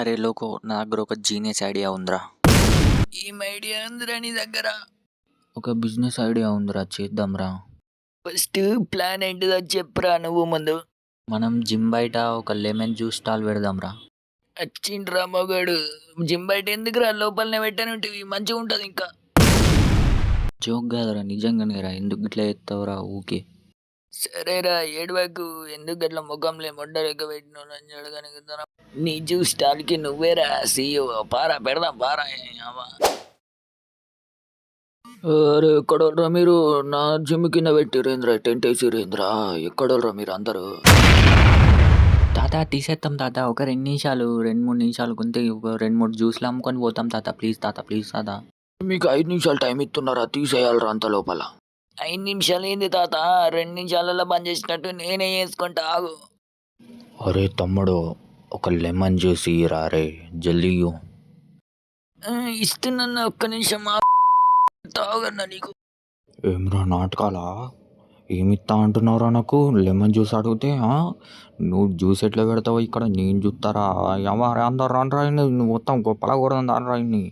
అరే లోకో, నా దగ్గర ఒక జీనియస్ ఐడియా ఉందిరా. ఏం ఐడియా ఉందిరా నీ దగ్గర? ఒక బిజినెస్ ఐడియా ఉందిరా, చేద్దాంరా. ఫస్ట్ ప్లాన్ ఏంటిదో చెప్పురా నువ్వు ముందు. మనం జిమ్ బయట ఒక లెమన్ జ్యూస్ స్టాల్ పెడదాంరా. వచ్చిండ్రా మగాడు. జిమ్ బయట ఎందుకురా, లోపలనే పెట్టానుంటివి మంచిగా ఉంటుంది ఇంకా. జోక్ కాదురా, నిజంగానేరా. ఎందుకు ఇట్లా చేస్తావురా ఊకే? సరేరా ఏడవకు, ఎందుకు అట్లా ముఖంలే మొడ్డలెక్క పెట్టినావు అడగనుకున్నా. నీ జ్యూస్ స్టాల్కి నువ్వేరా సీఈఓ. పారా పెడదాం పారా. అరే ఎక్కడోళ్ళరా మీరు? నా జిమ్ కింద పెట్టిరేంద్రా, టెంట్ వేసిరేంద్రా? ఎక్కడోళ్ళరా మీరు అందరూ? తాత తీసేస్తాం తాత, ఒక 2 నిమిషాలు కొంతే, ఒక 2-3 జ్యూస్లు అమ్ముకొని పోతాం తాత. ప్లీజ్ తాత, ప్లీజ్ తాత. మీకు 5 నిమిషాలు టైం ఇస్తున్నారా? తీసేయాలరా అంత లోపల. 5 నిమిషాలు ఏంది తాత? 2 నిమిషాలలో బంద్ చేసినట్టు నేనే చేసుకుంటా, ఆగు. అరే తమ్ముడు, ఒక లెమన్ జ్యూస్ ఇయ్యరా రే, జల్దీ ఇయ్యు. ఇస్తున్నా, ఒక్క నిమిషం తాగన్నా నీకు. ఏమిరా నాటకాలా? ఏమిత్తా అంటున్నావురా నాకు? లెమన్ జ్యూస్ అడిగితే నువ్వు జ్యూస్ ఎట్లా పెడతావు ఇక్కడ? నేను చూస్తారా? ఎవరు అందరు రాను రాయిని, నువ్వు మొత్తం గొప్పలా కూడా రాను రాయిని.